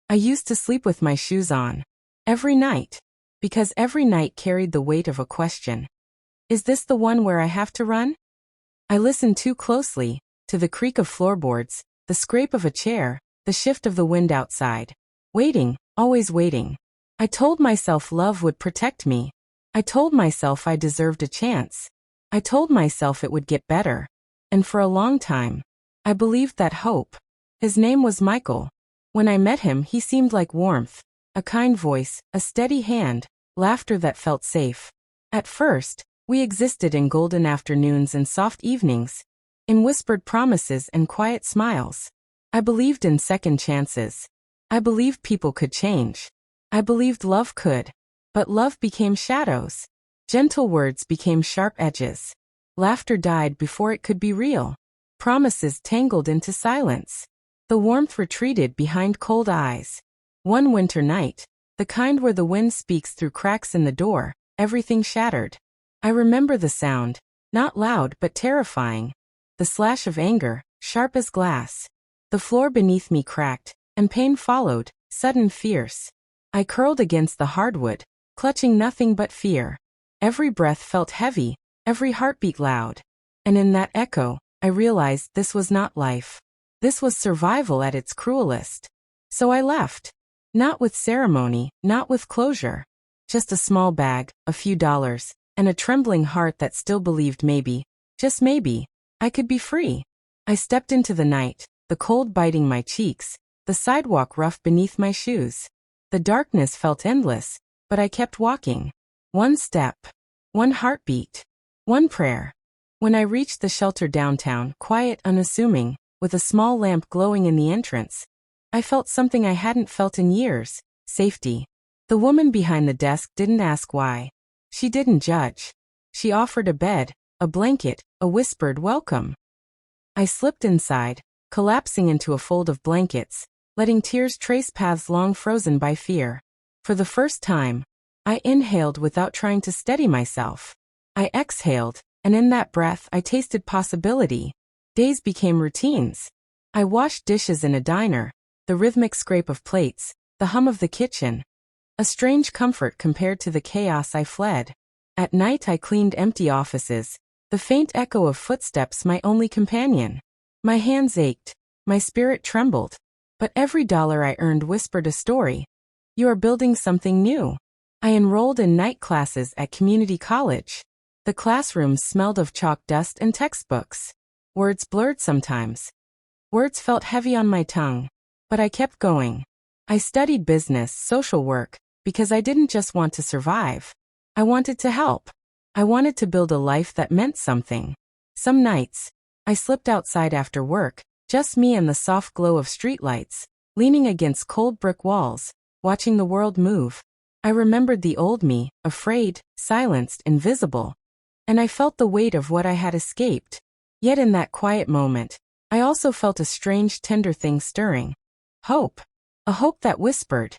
I used to sleep with my shoes on. Every night. Because every night carried the weight of a question. Is this the one where I have to run? I listened too closely, to the creak of floorboards, the scrape of a chair, the shift of the wind outside. Waiting, always waiting. I told myself love would protect me. I told myself I deserved a chance. I told myself it would get better. And for a long time, I believed that hope. His name was Michael. When I met him, he seemed like warmth, a kind voice, a steady hand, laughter that felt safe. At first, we existed in golden afternoons and soft evenings, in whispered promises and quiet smiles. I believed in second chances. I believed people could change. I believed love could. But love became shadows. Gentle words became sharp edges. Laughter died before it could be real. Promises tangled into silence. The warmth retreated behind cold eyes. One winter night, the kind where the wind speaks through cracks in the door, everything shattered. I remember the sound, not loud but terrifying. The slash of anger, sharp as glass. The floor beneath me cracked, and pain followed, sudden, fierce. I curled against the hardwood, clutching nothing but fear. Every breath felt heavy, every heartbeat loud. And in that echo, I realized this was not life. This was survival at its cruelest. So I left. Not with ceremony, not with closure. Just a small bag, a few dollars, and a trembling heart that still believed maybe, just maybe, I could be free. I stepped into the night, the cold biting my cheeks, the sidewalk rough beneath my shoes. The darkness felt endless, but I kept walking. One step, one heartbeat, one prayer. When I reached the shelter downtown, quiet, unassuming, with a small lamp glowing in the entrance, I felt something I hadn't felt in years, safety. The woman behind the desk didn't ask why. She didn't judge. She offered a bed, a blanket, a whispered welcome. I slipped inside, collapsing into a fold of blankets, letting tears trace paths long frozen by fear. For the first time, I inhaled without trying to steady myself. I exhaled, and in that breath I tasted possibility. Days became routines. I washed dishes in a diner, the rhythmic scrape of plates, the hum of the kitchen. A strange comfort compared to the chaos I fled. At night I cleaned empty offices, the faint echo of footsteps my only companion. My hands ached, my spirit trembled. But every dollar I earned whispered a story. You are building something new. I enrolled in night classes at community college. The classrooms smelled of chalk dust and textbooks. Words blurred sometimes. Words felt heavy on my tongue. But I kept going. I studied business, social work, because I didn't just want to survive. I wanted to help. I wanted to build a life that meant something. Some nights, I slipped outside after work, just me and the soft glow of streetlights, leaning against cold brick walls, watching the world move. I remembered the old me, afraid, silenced, invisible. And I felt the weight of what I had escaped. Yet in that quiet moment, I also felt a strange, tender thing stirring. Hope. A hope that whispered,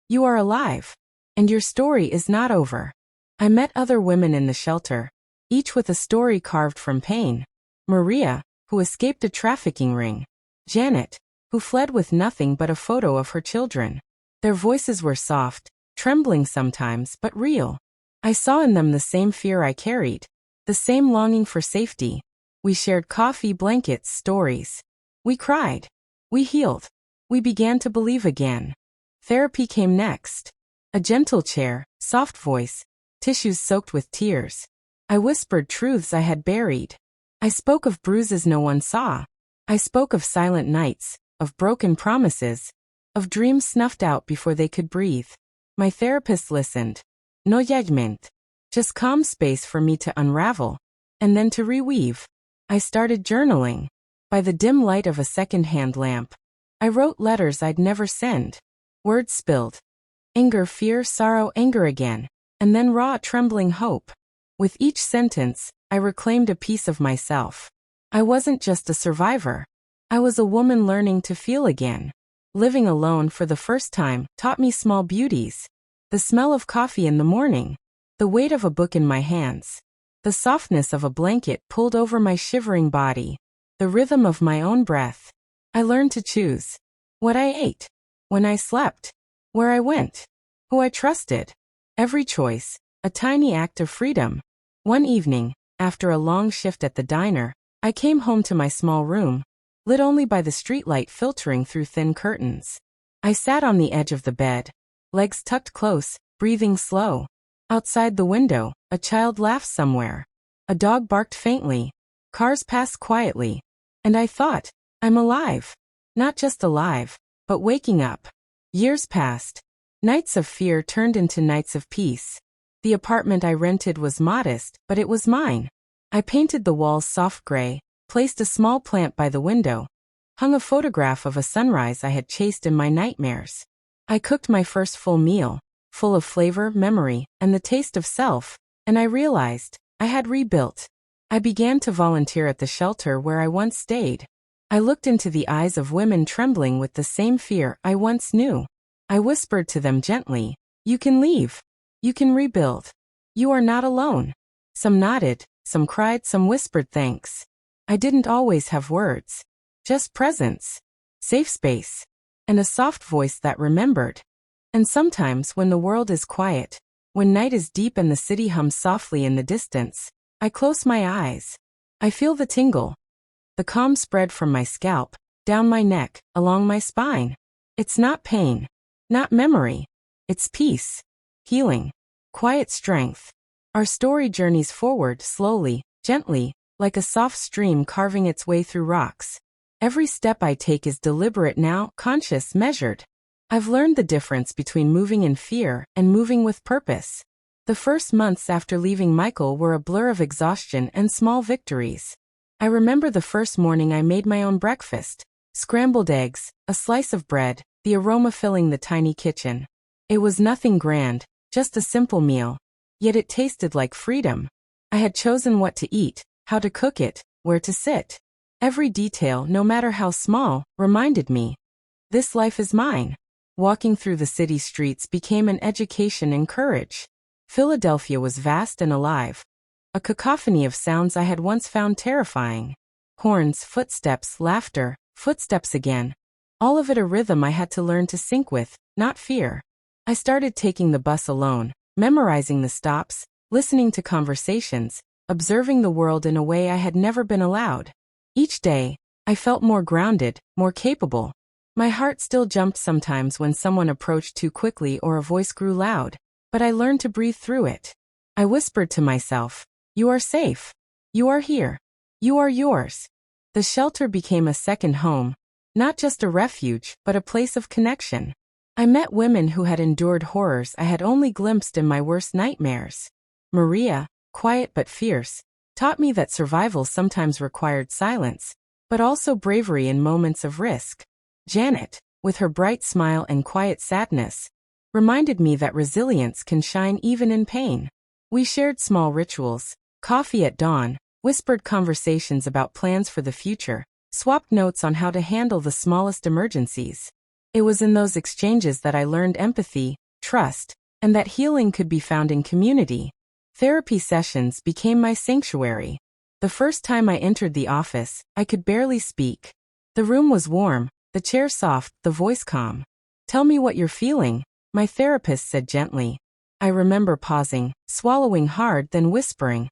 you are alive. And your story is not over. I met other women in the shelter, each with a story carved from pain. Maria, who escaped a trafficking ring. Janet, who fled with nothing but a photo of her children. Their voices were soft, trembling sometimes, but real. I saw in them the same fear I carried, the same longing for safety. We shared coffee, blankets, stories. We cried. We healed. We began to believe again. Therapy came next. A gentle chair, soft voice, tissues soaked with tears. I whispered truths I had buried. I spoke of bruises no one saw. I spoke of silent nights, of broken promises, of dreams snuffed out before they could breathe. My therapist listened. No judgment. Just calm space for me to unravel, and then to reweave. I started journaling. By the dim light of a second-hand lamp, I wrote letters I'd never send. Words spilled. Anger, fear, sorrow, anger again, and then raw, trembling hope. With each sentence, I reclaimed a piece of myself. I wasn't just a survivor. I was a woman learning to feel again. Living alone for the first time taught me small beauties. The smell of coffee in the morning. The weight of a book in my hands. The softness of a blanket pulled over my shivering body. The rhythm of my own breath. I learned to choose what I ate. when I slept, where I went, who I trusted. Every choice, a tiny act of freedom. One evening, after a long shift at the diner, I came home to my small room, lit only by the streetlight filtering through thin curtains. I sat on the edge of the bed, legs tucked close, breathing slow. Outside the window, a child laughed somewhere. A dog barked faintly. Cars passed quietly. And I thought, I'm alive. Not just alive, but waking up. Years passed. Nights of fear turned into nights of peace. The apartment I rented was modest, but it was mine. I painted the walls soft gray, placed a small plant by the window, hung a photograph of a sunrise I had chased in my nightmares. I cooked my first full meal, full of flavor, memory, and the taste of self, and I realized I had rebuilt. I began to volunteer at the shelter where I once stayed. I looked into the eyes of women trembling with the same fear I once knew. I whispered to them gently, "You can leave. You can rebuild. You are not alone." Some nodded, some cried, some whispered thanks. I didn't always have words. Just presence, safe space, and a soft voice that remembered. And sometimes when the world is quiet, when night is deep and the city hums softly in the distance, I close my eyes. I feel the tingle. The calm spread from my scalp, down my neck, along my spine. It's not pain, not memory. It's peace, healing, quiet strength. Our story journeys forward slowly, gently, like a soft stream carving its way through rocks. Every step I take is deliberate now, conscious, measured. I've learned the difference between moving in fear and moving with purpose. The first months after leaving Michael were a blur of exhaustion and small victories. I remember the first morning I made my own breakfast. Scrambled eggs, a slice of bread, the aroma filling the tiny kitchen. It was nothing grand, just a simple meal. Yet it tasted like freedom. I had chosen what to eat, how to cook it, where to sit. Every detail, no matter how small, reminded me, this life is mine. Walking through the city streets became an education in courage. Philadelphia was vast and alive. A cacophony of sounds I had once found terrifying. Horns, footsteps, laughter, footsteps again. All of it a rhythm I had to learn to sync with, not fear. I started taking the bus alone, memorizing the stops, listening to conversations, observing the world in a way I had never been allowed. Each day, I felt more grounded, more capable. My heart still jumped sometimes when someone approached too quickly or a voice grew loud, but I learned to breathe through it. I whispered to myself, "You are safe. You are here. You are yours." The shelter became a second home, not just a refuge, but a place of connection. I met women who had endured horrors I had only glimpsed in my worst nightmares. Maria, quiet but fierce, taught me that survival sometimes required silence, but also bravery in moments of risk. Janet, with her bright smile and quiet sadness, reminded me that resilience can shine even in pain. We shared small rituals, coffee at dawn, whispered conversations about plans for the future, swapped notes on how to handle the smallest emergencies. It was in those exchanges that I learned empathy, trust, and that healing could be found in community. Therapy sessions became my sanctuary. The first time I entered the office, I could barely speak. The room was warm, the chair soft, the voice calm. "Tell me what you're feeling," my therapist said gently. I remember pausing, swallowing hard, then whispering,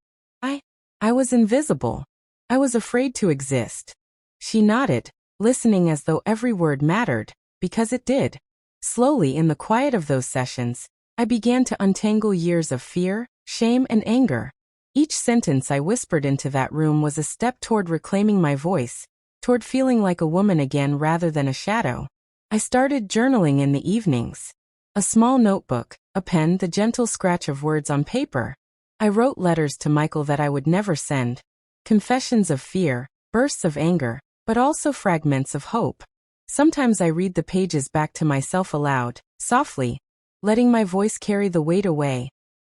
I was invisible. I was afraid to exist. She nodded, listening as though every word mattered, because it did. Slowly, in the quiet of those sessions, I began to untangle years of fear, shame, and anger. Each sentence I whispered into that room was a step toward reclaiming my voice, toward feeling like a woman again rather than a shadow. I started journaling in the evenings. A small notebook, a pen, the gentle scratch of words on paper. I wrote letters to Michael that I would never send. Confessions of fear, bursts of anger, but also fragments of hope. Sometimes I read the pages back to myself aloud, softly, letting my voice carry the weight away.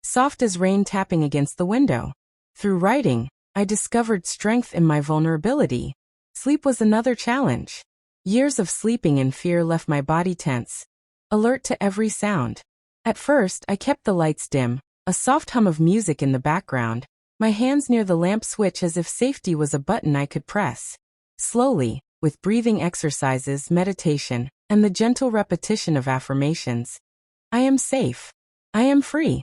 Soft as rain tapping against the window. Through writing, I discovered strength in my vulnerability. Sleep was another challenge. Years of sleeping in fear left my body tense, alert to every sound. At first, I kept the lights dim, a soft hum of music in the background, my hands near the lamp switch as if safety was a button I could press. Slowly, with breathing exercises, meditation, and the gentle repetition of affirmations. I am safe. I am free.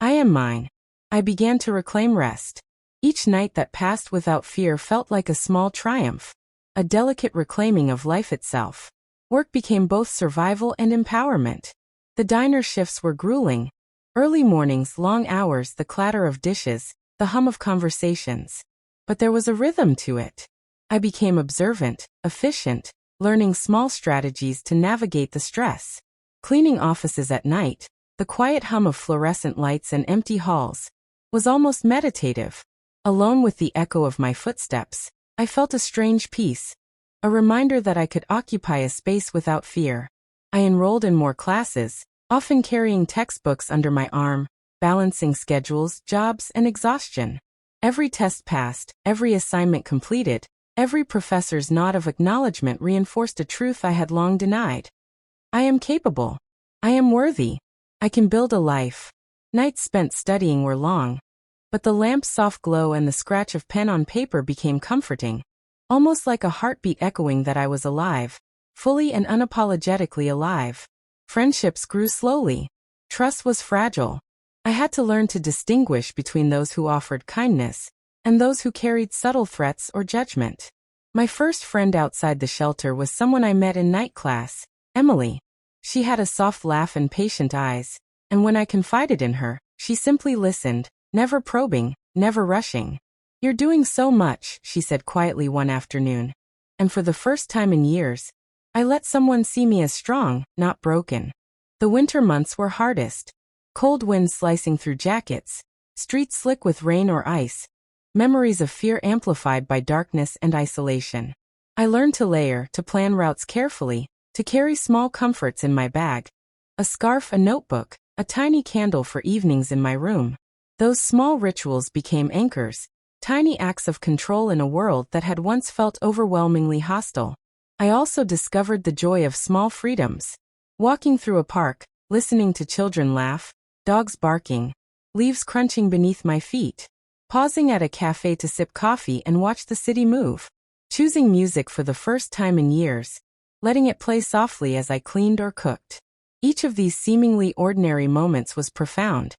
I am mine. I began to reclaim rest. Each night that passed without fear felt like a small triumph, a delicate reclaiming of life itself. Work became both survival and empowerment. The diner shifts were grueling. Early mornings, long hours, the clatter of dishes, the hum of conversations. But there was a rhythm to it. I became observant, efficient, learning small strategies to navigate the stress. Cleaning offices at night, the quiet hum of fluorescent lights and empty halls, was almost meditative. Alone with the echo of my footsteps, I felt a strange peace, a reminder that I could occupy a space without fear. I enrolled in more classes, often carrying textbooks under my arm, balancing schedules, jobs, and exhaustion. Every test passed, every assignment completed, every professor's nod of acknowledgement reinforced a truth I had long denied. I am capable. I am worthy. I can build a life. Nights spent studying were long, but the lamp's soft glow and the scratch of pen on paper became comforting, almost like a heartbeat echoing that I was alive, fully and unapologetically alive. Friendships grew slowly. Trust was fragile. I had to learn to distinguish between those who offered kindness and those who carried subtle threats or judgment. My first friend outside the shelter was someone I met in night class, Emily. She had a soft laugh and patient eyes, and when I confided in her, she simply listened, never probing, never rushing. You're doing so much, she said quietly one afternoon. And for the first time in years, I let someone see me as strong, not broken. The winter months were hardest. Cold winds slicing through jackets, streets slick with rain or ice, memories of fear amplified by darkness and isolation. I learned to layer, to plan routes carefully, to carry small comforts in my bag. A scarf, a notebook, a tiny candle for evenings in my room. Those small rituals became anchors, tiny acts of control in a world that had once felt overwhelmingly hostile. I also discovered the joy of small freedoms. Walking through a park, listening to children laugh, dogs barking, leaves crunching beneath my feet. Pausing at a cafe to sip coffee and watch the city move. Choosing music for the first time in years, letting it play softly as I cleaned or cooked. Each of these seemingly ordinary moments was profound.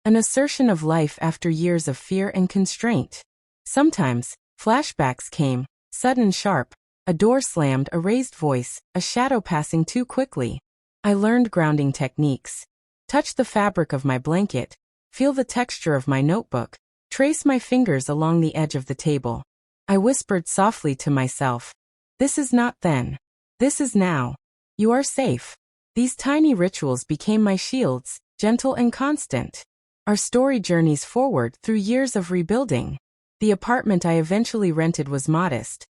An assertion of life after years of fear and constraint. Sometimes, flashbacks came, sudden, sharp, a door slammed, a raised voice, a shadow passing too quickly. I learned grounding techniques. Touch the fabric of my blanket, feel the texture of my notebook, trace my fingers along the edge of the table. I whispered softly to myself, this is not then. This is now. You are safe. These tiny rituals became my shields, gentle and constant. Our story journeys forward through years of rebuilding. The apartment I eventually rented was modest.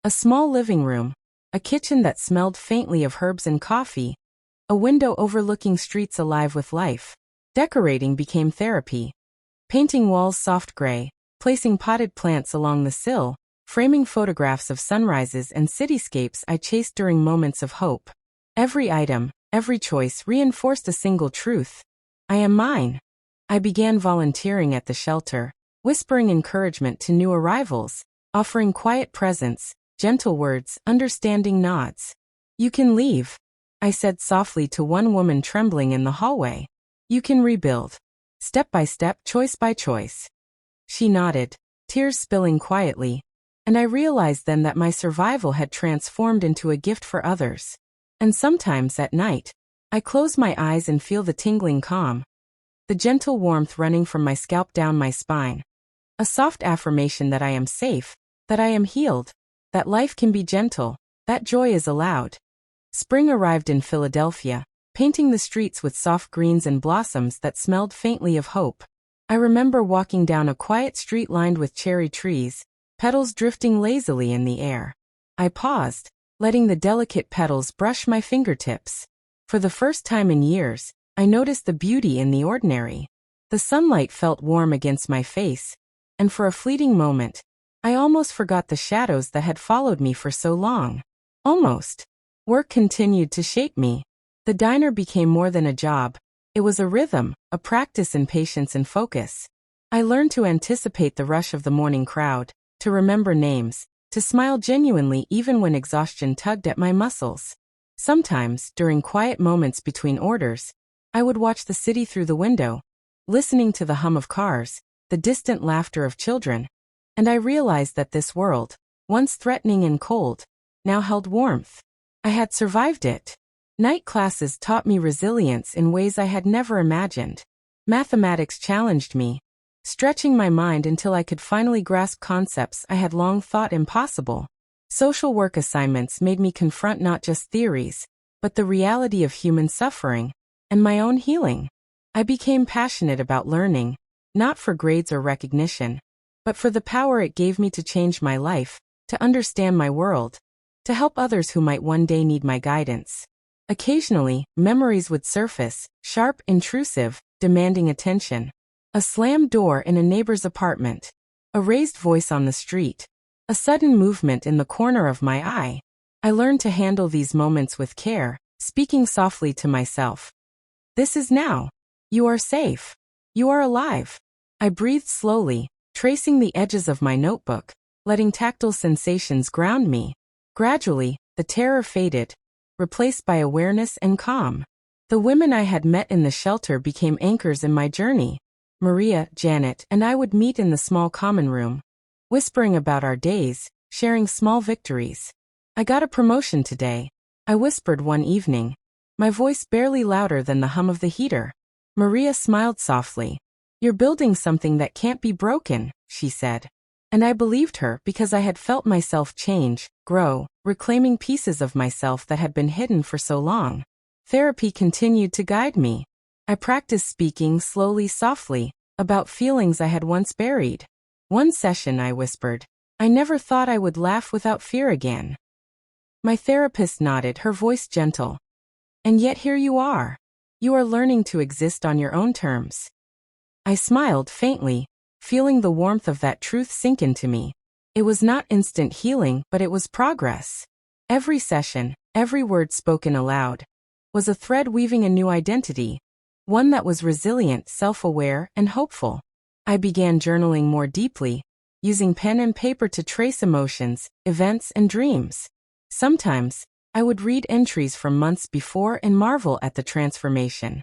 A small living room, a kitchen that smelled faintly of herbs and coffee, a window overlooking streets alive with life. Decorating became therapy. Painting walls soft gray, placing potted plants along the sill, framing photographs of sunrises and cityscapes I chased during moments of hope. Every item, every choice reinforced a single truth. I am mine. I began volunteering at the shelter, whispering encouragement to new arrivals, offering quiet presence, gentle words, understanding nods. You can leave, I said softly to one woman trembling in the hallway. You can rebuild. Step by step, choice by choice. She nodded, tears spilling quietly, and I realized then that my survival had transformed into a gift for others. And sometimes at night, I close my eyes and feel the tingling calm, the gentle warmth running from my scalp down my spine. A soft affirmation that I am safe, that I am healed, that life can be gentle, that joy is allowed. Spring arrived in Philadelphia, painting the streets with soft greens and blossoms that smelled faintly of hope. I remember walking down a quiet street lined with cherry trees, petals drifting lazily in the air. I paused, letting the delicate petals brush my fingertips. For the first time in years, I noticed the beauty in the ordinary. The sunlight felt warm against my face, and for a fleeting moment, I almost forgot the shadows that had followed me for so long. Almost. Work continued to shape me. The diner became more than a job. It was a rhythm, a practice in patience and focus. I learned to anticipate the rush of the morning crowd, to remember names, to smile genuinely even when exhaustion tugged at my muscles. Sometimes, during quiet moments between orders, I would watch the city through the window, listening to the hum of cars, the distant laughter of children, and I realized that this world, once threatening and cold, now held warmth. I had survived it. Night classes taught me resilience in ways I had never imagined. Mathematics challenged me, stretching my mind until I could finally grasp concepts I had long thought impossible. Social work assignments made me confront not just theories, but the reality of human suffering and my own healing. I became passionate about learning, not for grades or recognition, but for the power it gave me to change my life, to understand my world, to help others who might one day need my guidance. Occasionally, memories would surface, sharp, intrusive, demanding attention. A slammed door in a neighbor's apartment, a raised voice on the street, a sudden movement in the corner of my eye. I learned to handle these moments with care, speaking softly to myself. This is now. You are safe. You are alive. I breathed slowly, tracing the edges of my notebook, letting tactile sensations ground me. Gradually, the terror faded, replaced by awareness and calm. The women I had met in the shelter became anchors in my journey. Maria, Janet, and I would meet in the small common room, whispering about our days, sharing small victories. I got a promotion today, I whispered one evening, my voice barely louder than the hum of the heater. Maria smiled softly. You're building something that can't be broken, she said. And I believed her because I had felt myself change, grow, reclaiming pieces of myself that had been hidden for so long. Therapy continued to guide me. I practiced speaking slowly, softly, about feelings I had once buried. One session I whispered, I never thought I would laugh without fear again. My therapist nodded, her voice gentle. And yet here you are. You are learning to exist on your own terms. I smiled faintly, feeling the warmth of that truth sink into me. It was not instant healing, but it was progress. Every session, every word spoken aloud, was a thread weaving a new identity, one that was resilient, self-aware, and hopeful. I began journaling more deeply, using pen and paper to trace emotions, events, and dreams. Sometimes, I would read entries from months before and marvel at the transformation.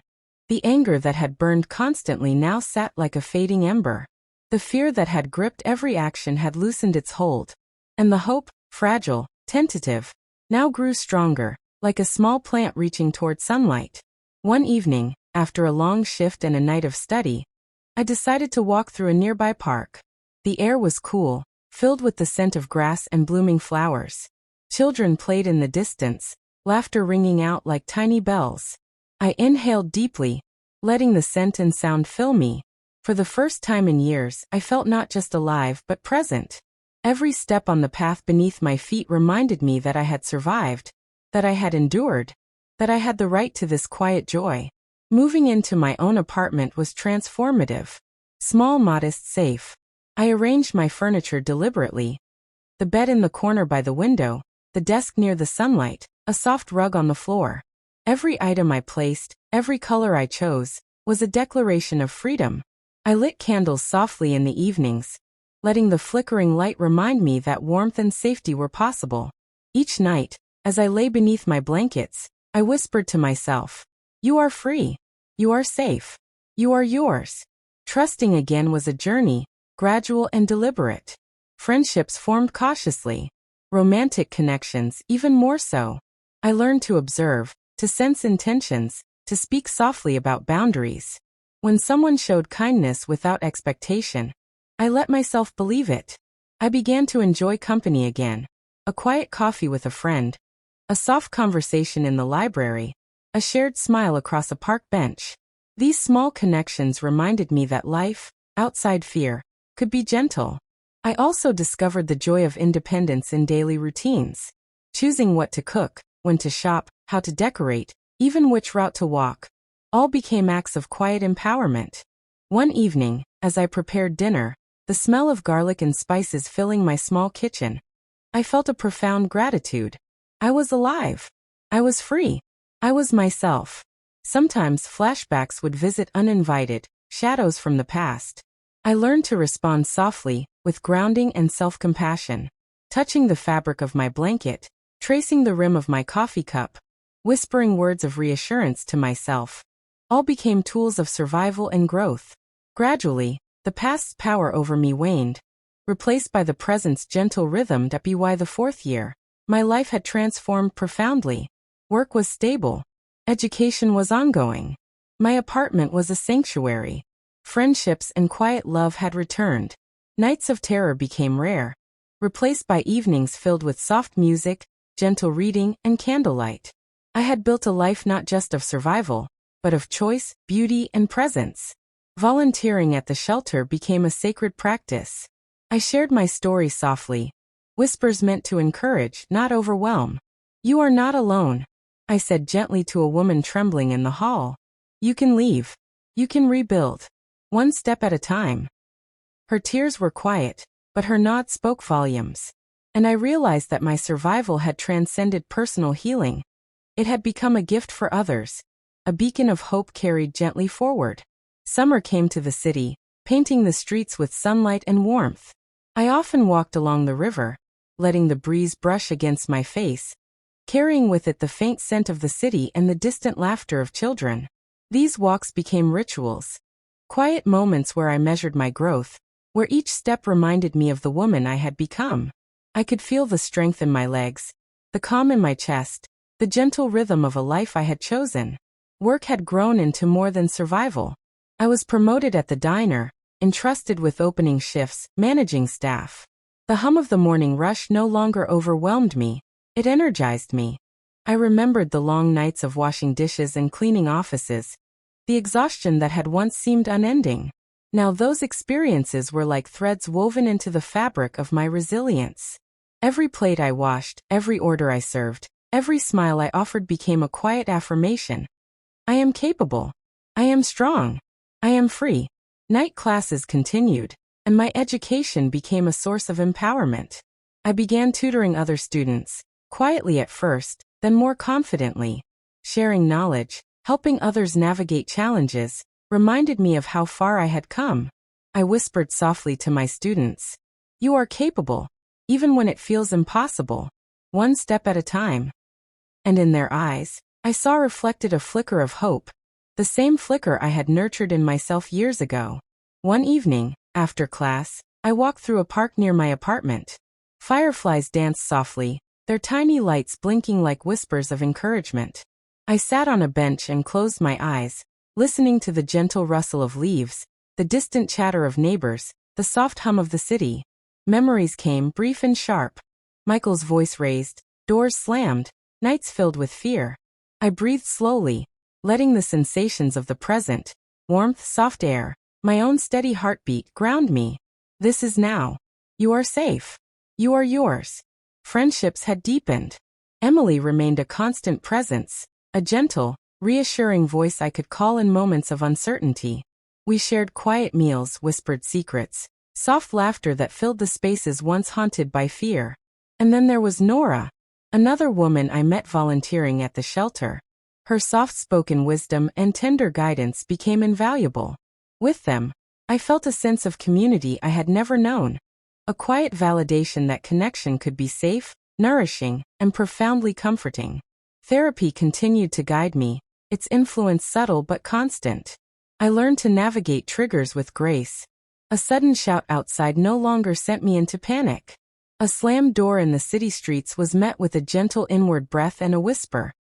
The anger that had burned constantly now sat like a fading ember. The fear that had gripped every action had loosened its hold. And the hope, fragile, tentative, now grew stronger, like a small plant reaching toward sunlight. One evening, after a long shift and a night of study, I decided to walk through a nearby park. The air was cool, filled with the scent of grass and blooming flowers. Children played in the distance, laughter ringing out like tiny bells. I inhaled deeply, letting the scent and sound fill me. For the first time in years, I felt not just alive but present. Every step on the path beneath my feet reminded me that I had survived, that I had endured, that I had the right to this quiet joy. Moving into my own apartment was transformative. Small, modest, safe. I arranged my furniture deliberately. The bed in the corner by the window, the desk near the sunlight, a soft rug on the floor. Every item I placed, every color I chose, was a declaration of freedom. I lit candles softly in the evenings, letting the flickering light remind me that warmth and safety were possible. Each night, as I lay beneath my blankets, I whispered to myself, "You are free. You are safe. You are yours." Trusting again was a journey, gradual and deliberate. Friendships formed cautiously. Romantic connections even more so. I learned to observe, to sense intentions, to speak softly about boundaries. When someone showed kindness without expectation, I let myself believe it. I began to enjoy company again. A quiet coffee with a friend, a soft conversation in the library, a shared smile across a park bench. These small connections reminded me that life, outside fear, could be gentle. I also discovered the joy of independence in daily routines. Choosing what to cook, when to shop, how to decorate, even which route to walk, all became acts of quiet empowerment. One evening, as I prepared dinner, the smell of garlic and spices filling my small kitchen, I felt a profound gratitude. I was alive. I was free. I was myself. Sometimes flashbacks would visit uninvited, shadows from the past. I learned to respond softly, with grounding and self-compassion. Touching the fabric of my blanket, tracing the rim of my coffee cup, whispering words of reassurance to myself. All became tools of survival and growth. Gradually, the past's power over me waned, replaced by the present's gentle rhythm. By the fourth year, my life had transformed profoundly. Work was stable. Education was ongoing. My apartment was a sanctuary. Friendships and quiet love had returned. Nights of terror became rare, replaced by evenings filled with soft music, gentle reading, and candlelight. I had built a life not just of survival, but of choice, beauty, and presence. Volunteering at the shelter became a sacred practice. I shared my story softly, whispers meant to encourage, not overwhelm. "You are not alone," I said gently to a woman trembling in the hall. "You can leave. You can rebuild. One step at a time." Her tears were quiet, but her nod spoke volumes. And I realized that my survival had transcended personal healing. It had become a gift for others, a beacon of hope carried gently forward. Summer came to the city, painting the streets with sunlight and warmth. I often walked along the river, letting the breeze brush against my face, carrying with it the faint scent of the city and the distant laughter of children. These walks became rituals, quiet moments where I measured my growth, where each step reminded me of the woman I had become. I could feel the strength in my legs, the calm in my chest, the gentle rhythm of a life I had chosen. Work had grown into more than survival. I was promoted at the diner, entrusted with opening shifts, managing staff. The hum of the morning rush no longer overwhelmed me, it energized me. I remembered the long nights of washing dishes and cleaning offices, the exhaustion that had once seemed unending. Now those experiences were like threads woven into the fabric of my resilience. Every plate I washed, every order I served, every smile I offered became a quiet affirmation. I am capable. I am strong. I am free. Night classes continued, and my education became a source of empowerment. I began tutoring other students, quietly at first, then more confidently. Sharing knowledge, helping others navigate challenges, reminded me of how far I had come. I whispered softly to my students, "You are capable, even when it feels impossible, one step at a time." And in their eyes, I saw reflected a flicker of hope, the same flicker I had nurtured in myself years ago. One evening, after class, I walked through a park near my apartment. Fireflies danced softly, their tiny lights blinking like whispers of encouragement. I sat on a bench and closed my eyes, listening to the gentle rustle of leaves, the distant chatter of neighbors, the soft hum of the city. Memories came, brief and sharp. Michael's voice raised, doors slammed, nights filled with fear. I breathed slowly, letting the sensations of the present, warmth, soft air, my own steady heartbeat, ground me. This is now. You are safe. You are yours. Friendships had deepened. Emily remained a constant presence, a gentle, reassuring voice I could call in moments of uncertainty. We shared quiet meals, whispered secrets, soft laughter that filled the spaces once haunted by fear. And then there was Nora, another woman I met volunteering at the shelter. Her soft-spoken wisdom and tender guidance became invaluable. With them, I felt a sense of community I had never known, a quiet validation that connection could be safe, nourishing, and profoundly comforting. Therapy continued to guide me, its influence subtle but constant. I learned to navigate triggers with grace. A sudden shout outside no longer sent me into panic. A slammed door in the city streets was met with a gentle inward breath and a whisper.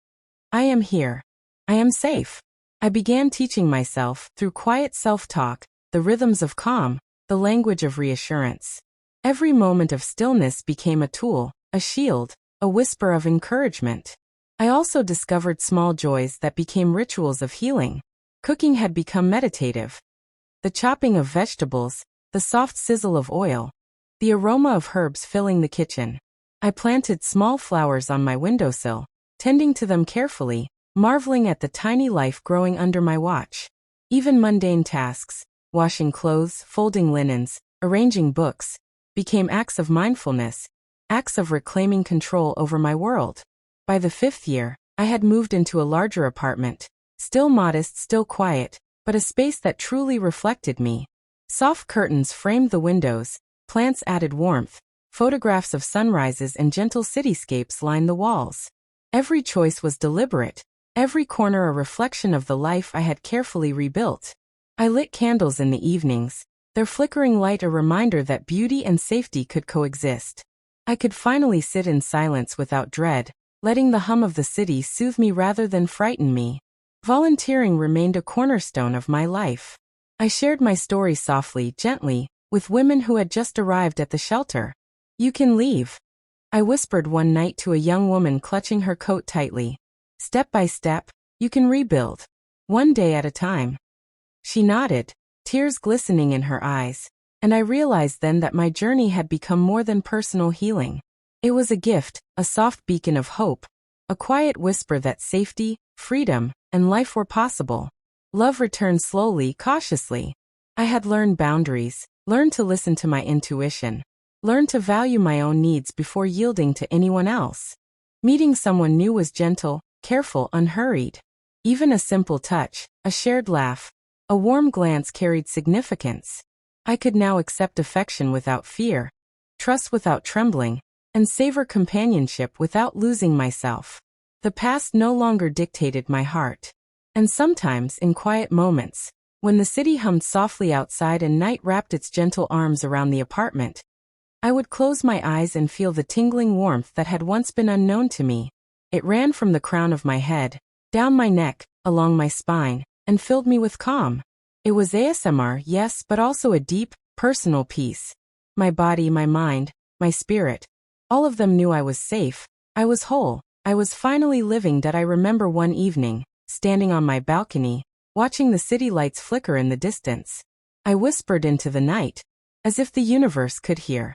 I am here. I am safe. I began teaching myself, through quiet self-talk, the rhythms of calm, the language of reassurance. Every moment of stillness became a tool, a shield, a whisper of encouragement. I also discovered small joys that became rituals of healing. Cooking had become meditative. The chopping of vegetables, the soft sizzle of oil, the aroma of herbs filling the kitchen. I planted small flowers on my windowsill, tending to them carefully, marveling at the tiny life growing under my watch. Even mundane tasks, washing clothes, folding linens, arranging books, became acts of mindfulness, acts of reclaiming control over my world. By the 5th year, I had moved into a larger apartment, still modest, still quiet, but a space that truly reflected me. Soft curtains framed the windows, plants added warmth, photographs of sunrises and gentle cityscapes lined the walls. Every choice was deliberate, every corner a reflection of the life I had carefully rebuilt. I lit candles in the evenings, their flickering light a reminder that beauty and safety could coexist. I could finally sit in silence without dread, letting the hum of the city soothe me rather than frighten me. Volunteering remained a cornerstone of my life. I shared my story softly, gently, with women who had just arrived at the shelter. "You can leave," I whispered one night to a young woman clutching her coat tightly. "Step by step, you can rebuild. One day at a time." She nodded, tears glistening in her eyes, and I realized then that my journey had become more than personal healing. It was a gift, a soft beacon of hope, a quiet whisper that safety, freedom, and life were possible. Love returned slowly, cautiously. I had learned boundaries, learned to listen to my intuition, learned to value my own needs before yielding to anyone else. Meeting someone new was gentle, careful, unhurried. Even a simple touch, a shared laugh, a warm glance carried significance. I could now accept affection without fear, trust without trembling, and savor companionship without losing myself. The past no longer dictated my heart. And sometimes, in quiet moments, when the city hummed softly outside and night wrapped its gentle arms around the apartment, I would close my eyes and feel the tingling warmth that had once been unknown to me. It ran from the crown of my head, down my neck, along my spine, and filled me with calm. It was ASMR, yes, but also a deep, personal peace. My body, my mind, my spirit, all of them knew I was safe, I was whole, I was finally living. That I remember one evening, standing on my balcony, watching the city lights flicker in the distance. I whispered into the night, as if the universe could hear.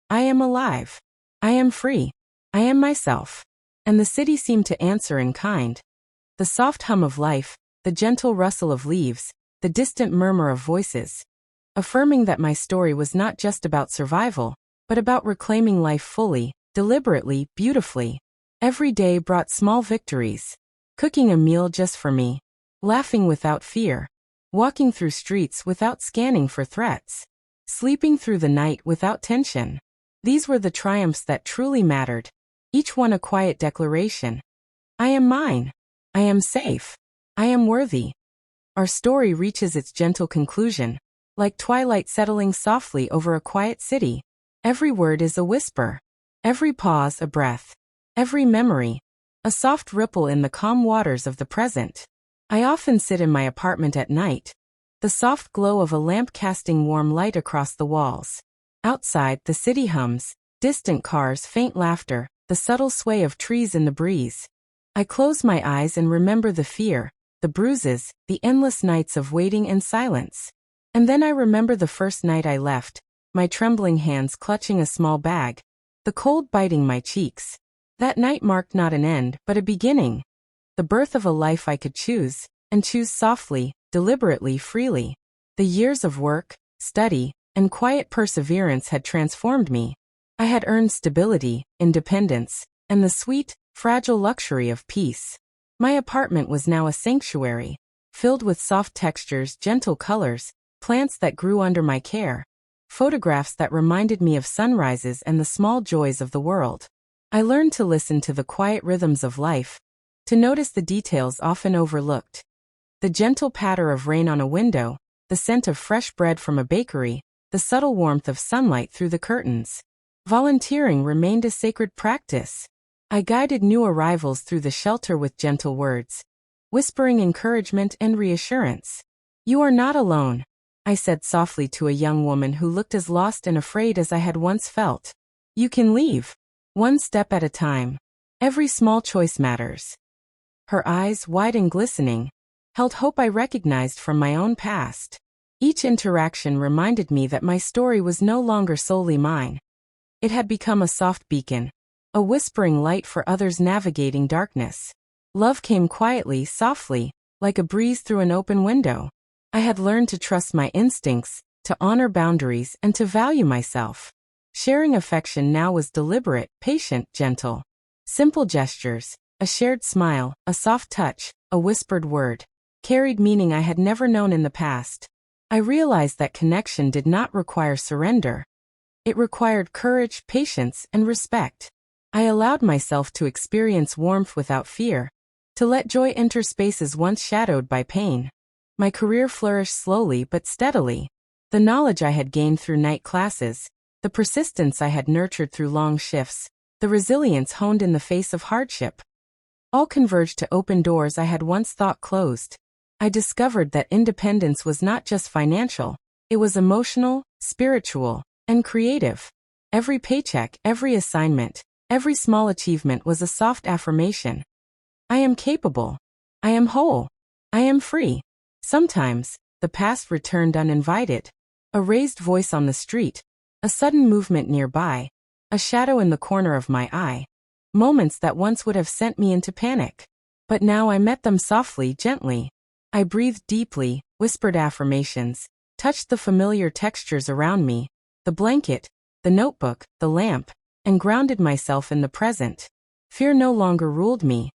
"I am alive. I am free. I am myself." And the city seemed to answer in kind. The soft hum of life, the gentle rustle of leaves, the distant murmur of voices, affirming that my story was not just about survival, but about reclaiming life fully, deliberately, beautifully. Every day brought small victories. Cooking a meal just for me, laughing without fear, walking through streets without scanning for threats, sleeping through the night without tension. These were the triumphs that truly mattered, each one a quiet declaration. I am mine. I am safe. I am worthy. Our story reaches its gentle conclusion, like twilight settling softly over a quiet city. Every word is a whisper, every pause a breath, every memory a soft ripple in the calm waters of the present. I often sit in my apartment at night, the soft glow of a lamp casting warm light across the walls. Outside, the city hums, distant cars, faint laughter, the subtle sway of trees in the breeze. I close my eyes and remember the fear, the bruises, the endless nights of waiting and silence. And then I remember the first night I left, my trembling hands clutching a small bag, the cold biting my cheeks. That night marked not an end, but a beginning. The birth of a life I could choose, and choose softly, deliberately, freely. The years of work, study, and quiet perseverance had transformed me. I had earned stability, independence, and the sweet, fragile luxury of peace. My apartment was now a sanctuary, filled with soft textures, gentle colors, plants that grew under my care, photographs that reminded me of sunrises and the small joys of the world. I learned to listen to the quiet rhythms of life, to notice the details often overlooked. The gentle patter of rain on a window, the scent of fresh bread from a bakery, the subtle warmth of sunlight through the curtains. Volunteering remained a sacred practice. I guided new arrivals through the shelter with gentle words, whispering encouragement and reassurance. "You are not alone," I said softly to a young woman who looked as lost and afraid as I had once felt. "You can leave. One step at a time. Every small choice matters." Her eyes, wide and glistening, held hope I recognized from my own past. Each interaction reminded me that my story was no longer solely mine. It had become a soft beacon, a whispering light for others navigating darkness. Love came quietly, softly, like a breeze through an open window. I had learned to trust my instincts, to honor boundaries, and to value myself. Sharing affection now was deliberate, patient, gentle. Simple gestures, a shared smile, a soft touch, a whispered word, carried meaning I had never known in the past. I realized that connection did not require surrender. It required courage, patience, and respect. I allowed myself to experience warmth without fear, to let joy enter spaces once shadowed by pain. My career flourished slowly but steadily. The knowledge I had gained through night classes, the persistence I had nurtured through long shifts, the resilience honed in the face of hardship, all converged to open doors I had once thought closed. I discovered that independence was not just financial, it was emotional, spiritual, and creative. Every paycheck, every assignment, every small achievement was a soft affirmation. I am capable. I am whole. I am free. Sometimes, the past returned uninvited. A raised voice on the street, a sudden movement nearby, a shadow in the corner of my eye. Moments that once would have sent me into panic. But now I met them softly, gently. I breathed deeply, whispered affirmations, touched the familiar textures around me, the blanket, the notebook, the lamp, and grounded myself in the present. Fear no longer ruled me.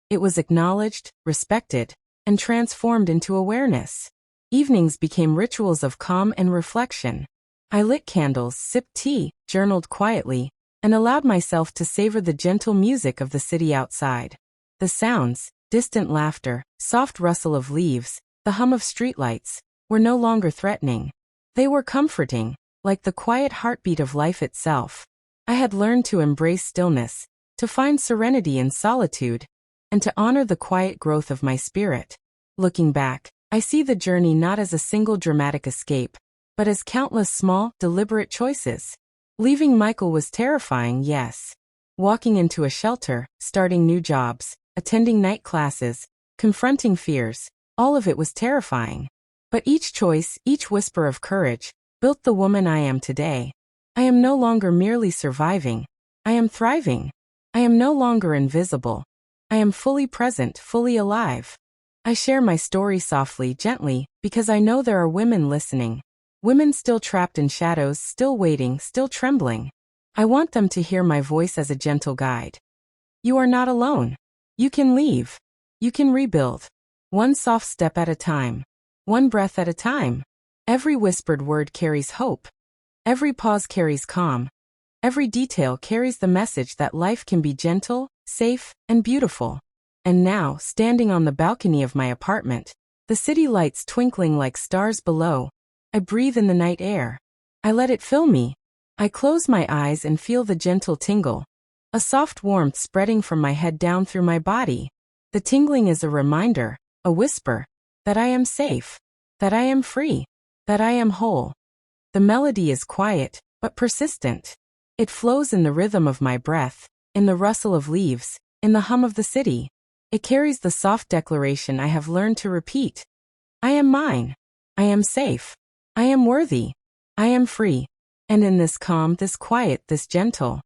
It was acknowledged, respected, and transformed into awareness. Evenings became rituals of calm and reflection. I lit candles, sipped tea, journaled quietly, and allowed myself to savor the gentle music of the city outside. The sounds, distant laughter, soft rustle of leaves, the hum of streetlights, were no longer threatening. They were comforting, like the quiet heartbeat of life itself. I had learned to embrace stillness, to find serenity in solitude, and to honor the quiet growth of my spirit. Looking back, I see the journey not as a single dramatic escape, but as countless small, deliberate choices. Leaving Michael was terrifying, yes. Walking into a shelter, starting new jobs, attending night classes, confronting fears, all of it was terrifying. But each choice, each whisper of courage, built the woman I am today. I am no longer merely surviving. I am thriving. I am no longer invisible. I am fully present, fully alive. I share my story softly, gently, because I know there are women listening. Women still trapped in shadows, still waiting, still trembling. I want them to hear my voice as a gentle guide. You are not alone. You can leave. You can rebuild. One soft step at a time. One breath at a time. Every whispered word carries hope. Every pause carries calm. Every detail carries the message that life can be gentle, safe, and beautiful. And now, standing on the balcony of my apartment, the city lights twinkling like stars below, I breathe in the night air. I let it fill me. I close my eyes and feel the gentle tingle, a soft warmth spreading from my head down through my body. The tingling is a reminder, a whisper, that I am safe, that I am free, that I am whole. The melody is quiet, but persistent. It flows in the rhythm of my breath, in the rustle of leaves, in the hum of the city. It carries the soft declaration I have learned to repeat. I am mine. I am safe. I am worthy. I am free. And in this calm, this quiet, this gentle,